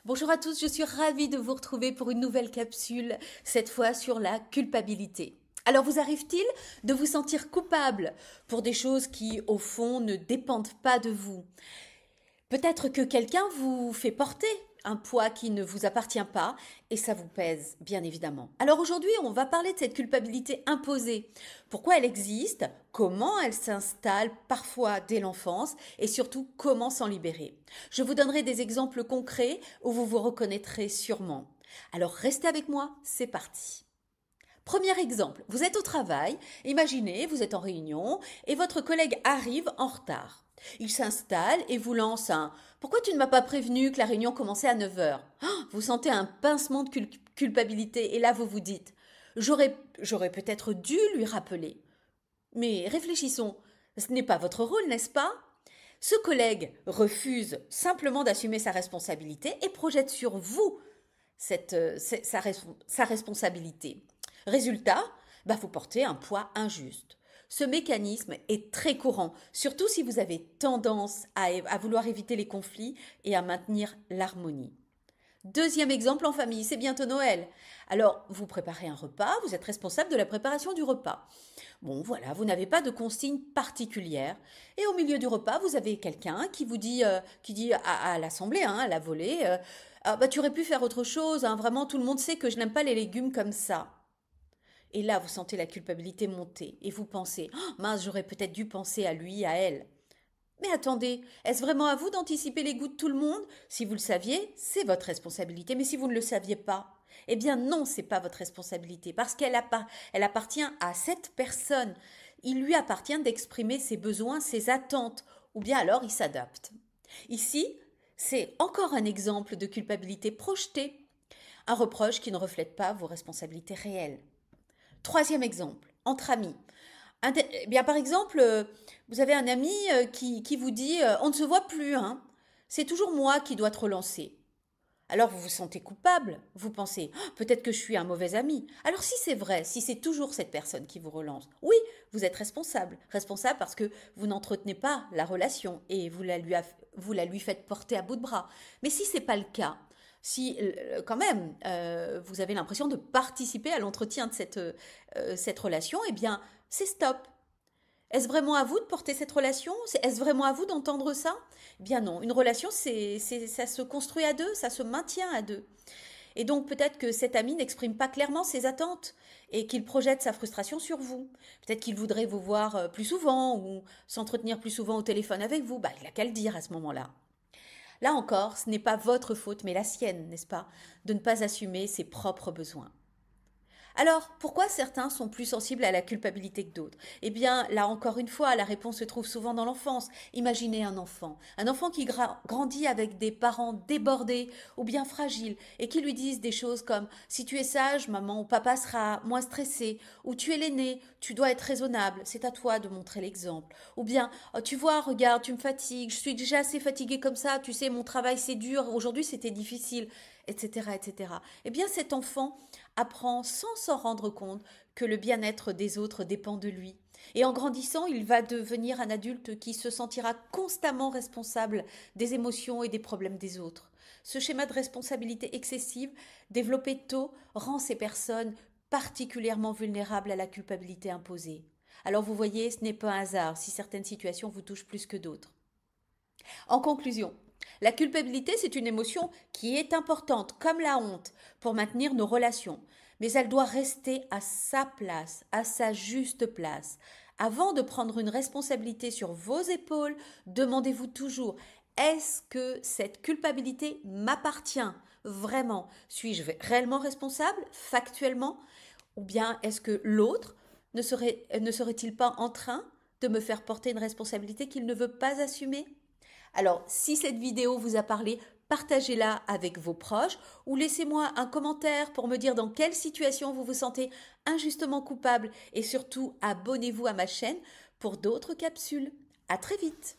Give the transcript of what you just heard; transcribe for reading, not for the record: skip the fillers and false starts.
Bonjour à tous, je suis ravie de vous retrouver pour une nouvelle capsule, cette fois sur la culpabilité. Alors vous arrive-t-il de vous sentir coupable pour des choses qui, au fond, ne dépendent pas de vous? Peut-être que quelqu'un vous fait porter un poids qui ne vous appartient pas et ça vous pèse, bien évidemment. Alors aujourd'hui, on va parler de cette culpabilité imposée. Pourquoi elle existe, comment elle s'installe parfois dès l'enfance et surtout comment s'en libérer. Je vous donnerai des exemples concrets où vous vous reconnaîtrez sûrement. Alors restez avec moi, c'est parti. Premier exemple, vous êtes au travail, imaginez, vous êtes en réunion et votre collègue arrive en retard. Il s'installe et vous lance un Pourquoi tu ne m'as pas prévenu que la réunion commençait à 9 heures? Vous sentez un pincement de culpabilité et là vous vous dites J'aurais peut-être dû lui rappeler. Mais réfléchissons, ce n'est pas votre rôle, n'est-ce pas? Ce collègue refuse simplement d'assumer sa responsabilité et projette sur vous sa responsabilité. Résultat, vous portez un poids injuste. Ce mécanisme est très courant, surtout si vous avez tendance à vouloir éviter les conflits et à maintenir l'harmonie. Deuxième exemple en famille, c'est bientôt Noël. Alors, vous préparez un repas, vous êtes responsable de la préparation du repas. Bon, voilà, vous n'avez pas de consigne particulière. Et au milieu du repas, vous avez quelqu'un qui dit à l'assemblée, à la volée, tu aurais pu faire autre chose, hein, vraiment, tout le monde sait que je n'aime pas les légumes comme ça. Et là, vous sentez la culpabilité monter et vous pensez, mince, j'aurais peut-être dû penser à lui, à elle. Mais attendez, est-ce vraiment à vous d'anticiper les goûts de tout le monde? Si vous le saviez, c'est votre responsabilité. Mais si vous ne le saviez pas, eh bien non, c'est pas votre responsabilité parce elle appartient à cette personne. Il lui appartient d'exprimer ses besoins, ses attentes, ou bien alors il s'adapte. Ici, c'est encore un exemple de culpabilité projetée, un reproche qui ne reflète pas vos responsabilités réelles. Troisième exemple, entre amis. Eh bien, par exemple, vous avez un ami qui vous dit on ne se voit plus, hein. C'est toujours moi qui dois te relancer. Alors vous vous sentez coupable, vous pensez peut-être que je suis un mauvais ami. Alors si c'est vrai, si c'est toujours cette personne qui vous relance, oui, vous êtes responsable. Responsable parce que vous n'entretenez pas la relation et vous la lui faites porter à bout de bras. Mais si c'est pas le cas, si quand même vous avez l'impression de participer à l'entretien de cette relation, eh bien c'est stop. Est-ce vraiment à vous de porter cette relation? Est-ce vraiment à vous d'entendre ça? Eh bien non, une relation, ça se construit à deux, ça se maintient à deux. Et donc peut-être que cet ami n'exprime pas clairement ses attentes et qu'il projette sa frustration sur vous. Peut-être qu'il voudrait vous voir plus souvent ou s'entretenir plus souvent au téléphone avec vous. Il n'a qu'à le dire à ce moment-là. Là encore, ce n'est pas votre faute, mais la sienne, n'est-ce pas, de ne pas assumer ses propres besoins. Alors, pourquoi certains sont plus sensibles à la culpabilité que d'autres? Eh bien, là encore une fois, la réponse se trouve souvent dans l'enfance. Imaginez un enfant qui grandit avec des parents débordés ou bien fragiles et qui lui disent des choses comme si tu es sage, maman ou papa sera moins stressé, ou tu es l'aîné, tu dois être raisonnable, c'est à toi de montrer l'exemple. Ou bien, oh, tu vois, regarde, tu me fatigues, je suis déjà assez fatiguée comme ça, tu sais, mon travail c'est dur, aujourd'hui c'était difficile, etc., etc. Eh bien, cet enfant apprend sans s'en rendre compte que le bien-être des autres dépend de lui. Et en grandissant, il va devenir un adulte qui se sentira constamment responsable des émotions et des problèmes des autres. Ce schéma de responsabilité excessive, développé tôt, rend ces personnes particulièrement vulnérables à la culpabilité imposée. Alors vous voyez, ce n'est pas un hasard si certaines situations vous touchent plus que d'autres. En conclusion, la culpabilité, c'est une émotion qui est importante, comme la honte, pour maintenir nos relations, mais elle doit rester à sa place, à sa juste place. Avant de prendre une responsabilité sur vos épaules, demandez-vous toujours est-ce que cette culpabilité m'appartient vraiment? Suis-je réellement responsable, factuellement? Ou bien est-ce que l'autre ne serait-il pas en train de me faire porter une responsabilité qu'il ne veut pas assumer? Alors, si cette vidéo vous a parlé, partagez-la avec vos proches ou laissez-moi un commentaire pour me dire dans quelle situation vous vous sentez injustement coupable et surtout abonnez-vous à ma chaîne pour d'autres capsules. À très vite!